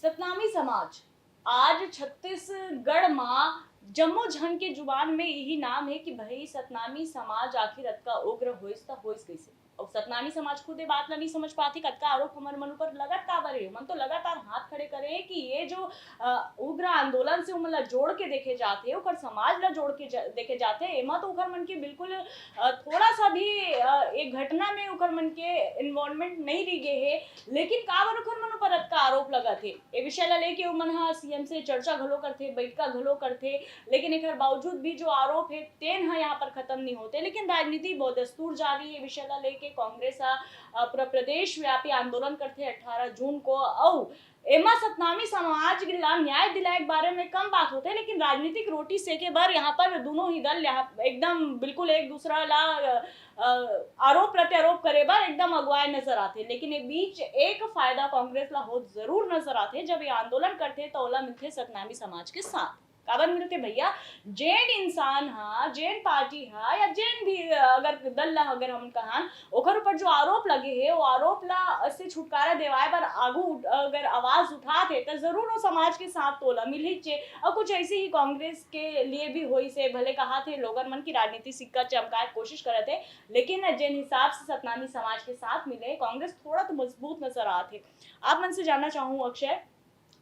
सतनामी समाज आज छत्तीसगढ़ माँ जम्मो झन के जुबान में यही नाम है कि भाई सतनामी समाज आखिर अतका उग्र होइस त होइस कैसे। और सतनामी समाज खुद ये बात ला नहीं समझ पाती कतका आरोप हमर मन ऊपर लगत का बरे मन तो लगातार हाथ खड़े करे कि ये जो उग्र आंदोलन से उमन ला जोड़ के देखे जाते ओकर समाज ला जोड़ के देखे जाते एमा तो ओकर मन के बिल्कुल थोड़ा सा भी एक घटना में ओकर मन के इन्वॉल्वमेंट नहीं रह गए है। लेकिन का बर ओकर मन ऊपर का आरोप लगा थे ए विषय ला लेके ओमन हा सीएम से चर्चा घलो करथे बैठका घलो करथे। लेकिन एकर बावजूद भी जो आरोप है तेन हा यहाँ पर खत्म नहीं होते। लेकिन राजनीति बदस्तूर जारी है विषय ला लेके कांग्रेस पूरा प्रदेश व्यापी आंदोलन करते 18 जून को। और एमा सतनामी समाज ला न्याय दिलाए के बारे में कम बात होते लेकिन राजनीतिक रोटी सेके बार यहाँ पर दोनों ही दल यहाँ एकदम बिल्कुल एक दूसरा ला आरोप प्रत्यारोप करे बार एकदम अगुवाए नजर आते। लेकिन ये बीच एक फायदा कांग्रेस ला हो जरूर नजर आते जब ये आंदोलन करते तो ओला मिलते सतनामी समाज के साथ काबर मिलते भैया। जेन इंसान हा जेन पार्टी हा या जेन भी अगर दल ला अगर हम कहान ओकर ऊपर जो आरोप लगे है वो आरोप ला से छुटकारा दिवाए पर आगू अगर आवाज उठाते तो जरूर वो समाज के साथ तोला मिल चे। और कुछ ऐसे ही कांग्रेस के लिए भी हुई से भले कहा थे लोगन मन की राजनीति सिक्का चमकाए कोशिश करे थे। लेकिन जिन हिसाब से सतनामी समाज के साथ मिले कांग्रेस थोड़ा तो मजबूत नजर आते। आप मन से जानना चाहूँ अक्षय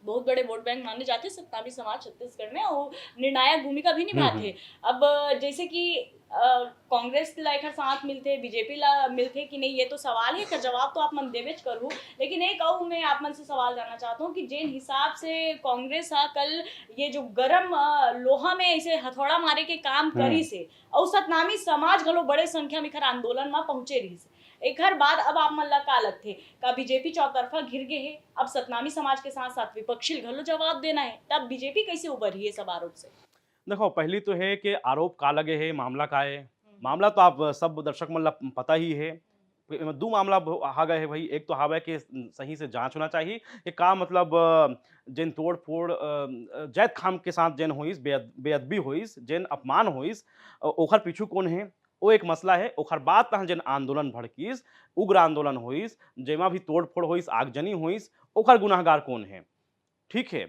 बहुत बड़े वोट बैंक माने जाते सतनामी समाज छत्तीसगढ़ में और निर्णायक भूमिका भी निभाते। अब जैसे कि कांग्रेस ला एक साथ मिलते बीजेपी ला मिलते कि नहीं ये तो सवाल है का जवाब तो आप मन देवेच करूँ। लेकिन एक और मैं आप मन से सवाल जानना चाहता हूँ कि जिन हिसाब से कांग्रेस कल ये जो गरम लोहा में ऐसे हथौड़ा मारे के काम करी से और सतनामी समाज घलो बड़े संख्या में आंदोलन में पहुंचे रही से एक हर बाद अब आप मन ला का लगथे का बीजेपी चौतरफा घिर गए है। अब सतनामी समाज के साथ साथ विपक्षी घलो जवाब देना है तब बीजेपी कैसे उभरी है सब आरोप से। देखो पहली तो है कि आरोप का लगे है मामला का है। मामला तो आप सब दर्शक मन ला पता ही है। दो मामला हा गए है भाई। एक तो हावे कि सही से जांच होना चाहिए कि का मतलब जिन तोड़ फोड़ जैत खाम के साथ जिन होइस बेअदबी होइस जिन अपमान होइस ओखर पीछू कौन है वो एक मसला है। ओखर बाद तहन जिन आंदोलन भड़कीस उग्र आंदोलन होइस जेमा भी तोड़ फोड़ होइस आगजनी होइस ओखर गुनाहगार कौन है। ठीक है।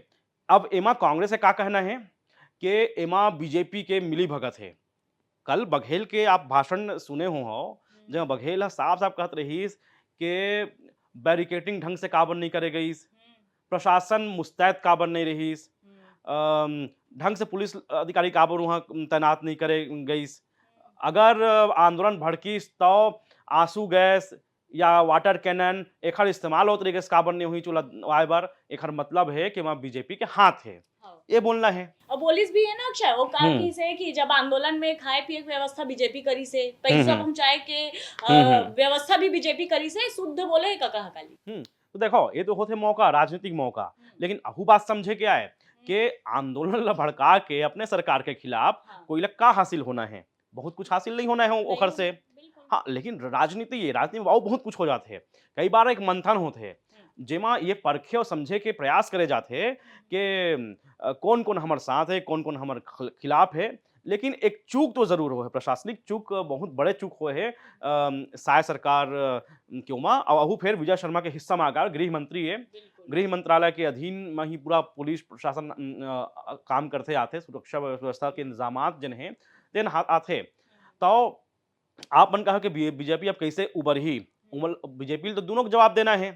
अब एमा कांग्रेस का कहना है कि एमा बीजेपी के मिली भगत है। कल बघेल के आप भाषण सुने हो जब बघेल साफ साफ कहत रहीस कि बैरिकेटिंग ढंग से काबर नहीं करे गईस, प्रशासन मुस्तैद काबर नहीं रहीस, ढंग से पुलिस अधिकारी काबर वहाँ तैनात नहीं करे गईस। अगर आंदोलन भड़कीस तो आंसू गैस या वाटर कैनन एखर इस्तेमाल हो तरीके से काबर नहीं हुई चुला आए बार एखर मतलब है कि वहाँ बीजेपी के हाथ है ये बोलना है। और पुलिस भी है ना अक्षय वो कहा हम्म कि से कि जब आंदोलन में खाए पिए की व्यवस्था बीजेपी करी से हम्म पैसा हम्म पहुंचाए के हम्म व्यवस्था भी बीजेपी करी से शुद्ध बोले है का कहा काली। तो देखो ये तो होते मौका राजनीतिक मौका। लेकिन अहू बात समझे क्या है कि आंदोलन ला भड़का के अपने सरकार के खिलाफ हाँ कोई लग का हासिल होना है। बहुत कुछ हासिल नहीं होना है नहीं ओखर होना से। बिल्कुल। हाँ लेकिन राजनीति ये राजनीति में बहुत कुछ हो जाते हैं। कई बार एक मंथन होते हैं जेमा ये परखे और समझे के प्रयास करे जाते हैं कि कौन कौन हमारे साथ है कौन कौन हमारे खिलाफ है। लेकिन एक चूक तो जरूर हो है प्रशासनिक चूक बहुत बड़े चूक हुए है साय सरकार क्यों माँ और अहू फिर विजय शर्मा के हिस्सा में आकर गृह मंत्री है। बिल्कुल गृह मंत्रालय के अधीन में ही पूरा पुलिस प्रशासन काम करते आते सुरक्षा व्यवस्था के इंतजाम जिन हैं तेन आते। तो आप मन कहा कि बीजेपी अब कैसे उबरही उमल बीजेपी तो दोनों को जवाब देना है।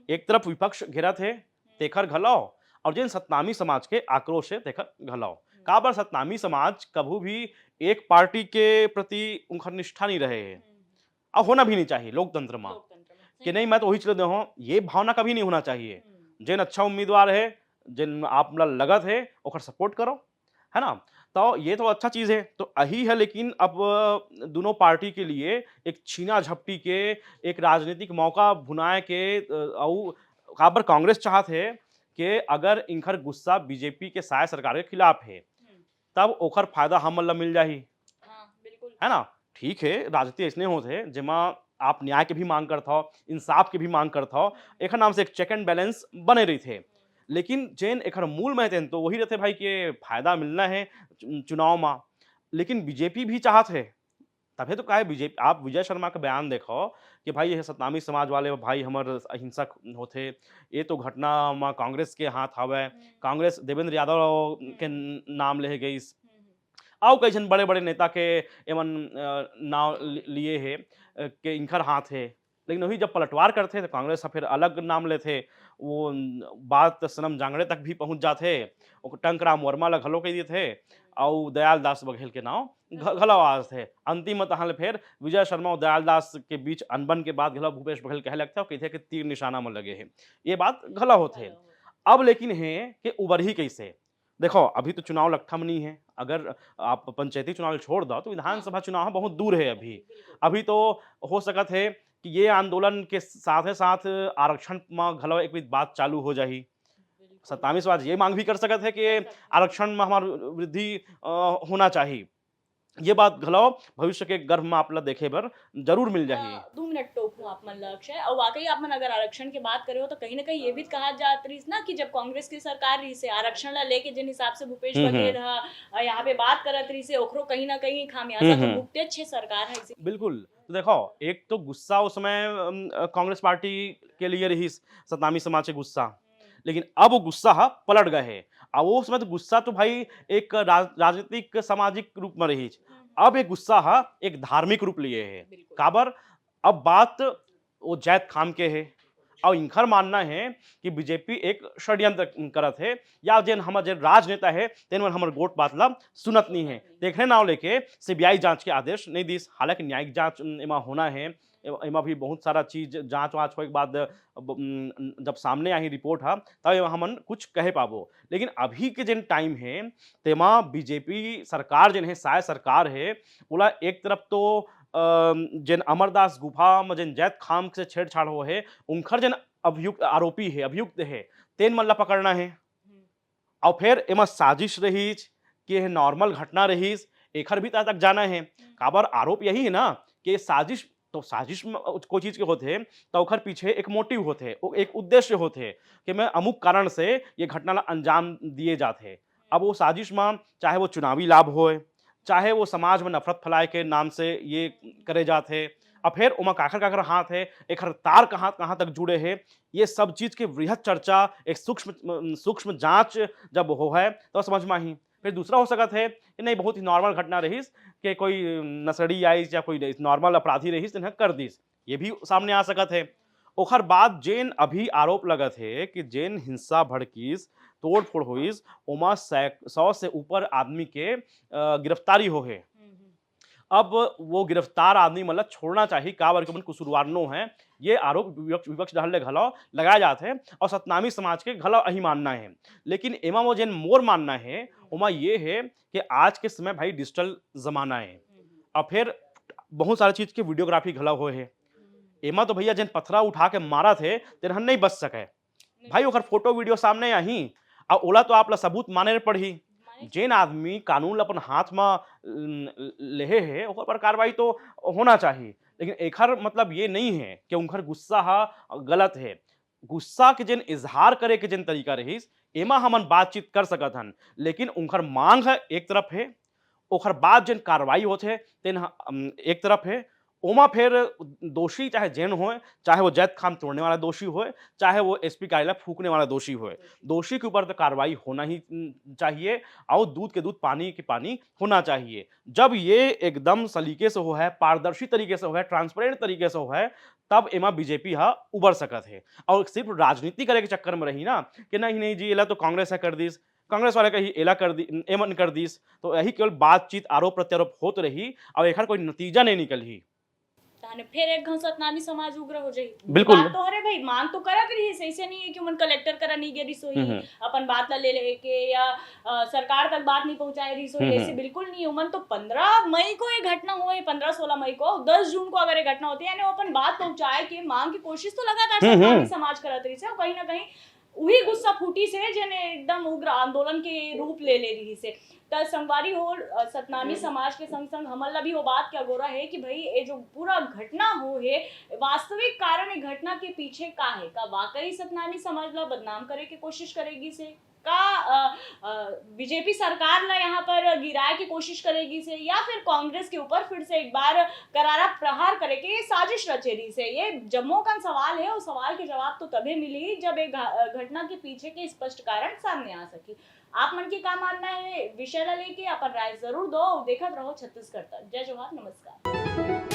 एक तरफ विपक्ष घेरत है तेखर घलाओ और जिन सतनामी समाज के आक्रोश है तेखर घलाओ। का बार सतनामी समाज कभू भी एक पार्टी के प्रति उनका निष्ठा नहीं रहे हैं और होना भी नहीं चाहिए लोकतंत्र में लोकतंत्र में कि सही नहीं बात। मैं तो वही चल हूँ ये भावना कभी नहीं होना चाहिए। जिन अच्छा उम्मीदवार है जिन आप लगत है ओकर सपोर्ट करो है ना। तो ये तो अच्छा चीज है तो यही है। लेकिन अब दोनों पार्टी के लिए एक छीना झपटी के एक राजनीतिक मौका भुनाए के और काबर कांग्रेस चाहत है कि अगर इनकर गुस्सा बीजेपी के साय सरकार के खिलाफ है तब ओकर फायदा हमन ला मिल जाही हाँ बिल्कुल। है ना। ठीक है राजनीति ऐसने होते जेमा आप न्याय के भी मांग करत हो इंसाफ के भी मांग करत हो एक नाम से एक चेक एंड बैलेंस बने रही थे। लेकिन जेन एक मूल में थे तो वही रहते भाई के फायदा मिलना है चुनाव में। लेकिन बीजेपी भी चाहत है तभे तो कहे बीजेपी आप विजय शर्मा का बयान देखो कि भाई ये सतनामी समाज वाले भाई हमर अहिंसक होथे, ये तो घटना म कांग्रेस के हाथ हवय, कांग्रेस देवेंद्र यादव के नाम लेहे गइस। अउ कइझन बड़े-बड़े नेता के एमन नाव लिए हे के इनकर हाथ हे। लेकिन वही जब पलटवार करथे तो कांग्रेस ह फिर अलग नाम लेथे। वो बात सनम जांगड़े तक भी पहुँच जाथे। ओ टंकराम वर्मा ल घलो कहि देथे अउ दयाल दास बघेल के नाव घलौ आथे। अंतिम म तहाँ फिर विजय शर्मा और दयाल दास के बीच अनबन के बाद घलो भूपेश बघेल कहे लगथे अउ कहिथे कि तीर निशाना म लगे हे। ये बात घला होथे। अब लेकिन हे कि उबरही कैसे? देखो अभी तो चुनाव लट्ठम नहीं है। अगर आप पंचायती चुनाव छोड़ दो तो विधानसभा चुनाव बहुत दूर है अभी। अभी तो हो सकत है कि ये आंदोलन के साथे-साथ आरक्षण म घलो एक बात चालू हो जाही। सत्तावीस वाद ये मांग भी कर सकत है कि आरक्षण में हमार वृद्धि होना चाहिए। ये बात घलो भविष्य के गर्भ में आपला देखे बर जरूर मिल जाही। 2 मिनट टोकूं आप मन लक्ष्य और वाकई आप मन अगर आरक्षण की बात करे हो तो कहीं ना कहीं ये भी कहा जात रही ना कि जब कांग्रेस की सरकार रही से आरक्षण ला लेके जिन हिसाब से भूपेश बघेल यहाँ पे बात करत रही से ओकरो कहीं ना कहीं खामियाजा तो भुगते अच्छे सरकार है इसे। बिल्कुल। तो देखो एक तो गुस्सा उस समय कांग्रेस पार्टी के लिए रही सतनामी समाज के गुस्सा। लेकिन अब वो गुस्सा पलट गए है। अब वो उसमें तो गुस्सा तो भाई एक राजनीतिक सामाजिक रूप में रही। अब एक गुस्सा एक धार्मिक रूप लिए है। बिल्कुल। काबर अब बात वो जैत खाम के है और इनकर मानना है कि बीजेपी एक षड्यंत्र करत है या जेन हमर जेन राजनेता है तेन मन हमर गोट बातला सुनत नहीं है। देखने नाव लेके सीबीआई जांच के आदेश नहीं दिस। हालांकि न्यायिक जांच एमा होना है। एमा भी बहुत सारा चीज जांच वांच होए के बाद जब सामने आई रिपोर्ट तब हमन कुछ कहे पाबो। लेकिन अभी के जेन टाइम है तेमा बीजेपी सरकार जेन है साय सरकार है ओला एक तरफ तो जेन अमरदास गुफा में जेन जैत खाम से छेड़छाड़ हो है उनकर जेन अभियुक्त आरोपी है अभियुक्त है तेन मन ला पकड़ना है और फिर एमा साजिश रहीच कि यह नॉर्मल घटना रहीस एखर भी तक जाना है। काबर आरोप यही है ना कि साजिश तो साजिश में कोई चीज के होते तो ओखर पीछे एक मोटिव होते एक उद्देश्य होते कि मैं अमुक कारण से ये घटना ला अंजाम दिए जाते। अब वो साजिश में चाहे वो चुनावी लाभ होए चाहे वो समाज में नफरत फैलाए के नाम से ये करे जाते और फिर उमा काखर हाथ है एक तार कहाँ तक जुड़े हैं ये सब चीज की वृहद चर्चा एक सूक्ष्म जांच जब हो है तो समझ में ही। फिर दूसरा हो सकता है कि नहीं बहुत ही नॉर्मल घटना रही कि कोई नसड़ी आई या कोई नॉर्मल अपराधी रही जिन्हें कर दीस ये भी सामने आ सकत है। ओखर बाद जेन अभी आरोप लगत है कि जेन हिंसा भड़कीस तोड़ फोड़ हुईस ओमा 100 से ऊपर आदमी के गिरफ्तारी हो है। अब वो गिरफ्तार आदमी मतलब छोड़ना चाहिए का बार के कसूरवार नो है ये आरोप विपक्ष डहल घलो लगाया जाते हैं और सतनामी समाज के घलो अही मानना है। लेकिन एमा वो जेन मोर मानना है उमा ये है कि आज के समय भाई डिजिटल जमाना है और फिर बहुत सारी चीज की वीडियोग्राफी घला हुए है। एमा तो भैया जेन पथरा उठा के मारा थे तेरहन नहीं बच सके भाई ओकर फोटो वीडियो सामने आही और ओला तो आप ला सबूत माने पड़ी। जेन आदमी कानून अपन हाथ में लेहे है ओकर पर कार्रवाई तो होना चाहिए। लेकिन एखर मतलब ये नहीं है कि उनकर गुस्सा गलत है। गुस्सा के जेन इजहार करे के जेन तरीका रहीस एमा हमन बातचीत कर सकत हन। लेकिन उनकर मांग है एक तरफ है ओखर बाद जेन कार्रवाई होते तेन एक तरफ है। ओमा फिर दोषी चाहे जेन हो चाहे वो जैत खाम तोड़ने वाला दोषी हो चाहे वो एसपी कार्यालय फूकने वाला दोषी हो दोषी के ऊपर तो कार्रवाई होना ही चाहिए और दूध के दूध पानी के पानी होना चाहिए। जब ये एकदम सलीके से हो है पारदर्शी तरीके से हो है ट्रांसपेरेंट तरीके से हो है तब एमा बीजेपी उबर सकत है। और सिर्फ राजनीति करे के चक्कर में रही ना कि नहीं जी एला तो कांग्रेस है कर दीस कांग्रेस वाले कही एला कर दी एमन कर दीस तो यही केवल बातचीत आरोप प्रत्यारोप होत रही और एखर कोई नतीजा नहीं निकल ही। ताने फिर एक घं सतनामी समाज उग्र हो जाई। बिल्कुल। बात तो हरे भाई मांग तो करत रही है ऐसे नहीं है कि मन कलेक्टर करा नहीं गेरी सोई अपन बात ला ले के या सरकार तक बात नहीं पहुंचाए रही सोई ऐसे बिल्कुल नहीं है। मन तो 15 मई को ये घटना हुई 15-16 मई को 10 जून को अगर ये घटना होती है यानी वो अपन बात पहुंचाए के मांग की कोशिश तो लगातार सतनामी समाज करत रही से कहीं ना कहीं वही गुस्सा फूटी से जने एकदम उग्र आंदोलन के रूप ले रही से। त संगवारी हो सतनामी समाज के संग संग हमन ला भी वो बात क्या गोरा है कि भाई ये जो पूरा घटना हो है वास्तविक कारण ये घटना के पीछे का है, का वाकई सतनामी समाज ला बदनाम करे की कोशिश करेगी से, का बीजेपी सरकार ला यहाँ पर गिराए की कोशिश करेगी से, या फिर कांग्रेस के ऊपर फिर से एक बार करारा प्रहार करे के ये साजिश रचेरी से। ये जम्मू का सवाल है, उस सवाल के जवाब तो तभी मिली जब एक घटना के पीछे के स्पष्ट कारण सामने आ सकी। आप मन के का मानना है विषय ला लेके अपन राय जरूर दो। देखत रहो छत्तीसगढ़ तक। जय जोहार, नमस्कार।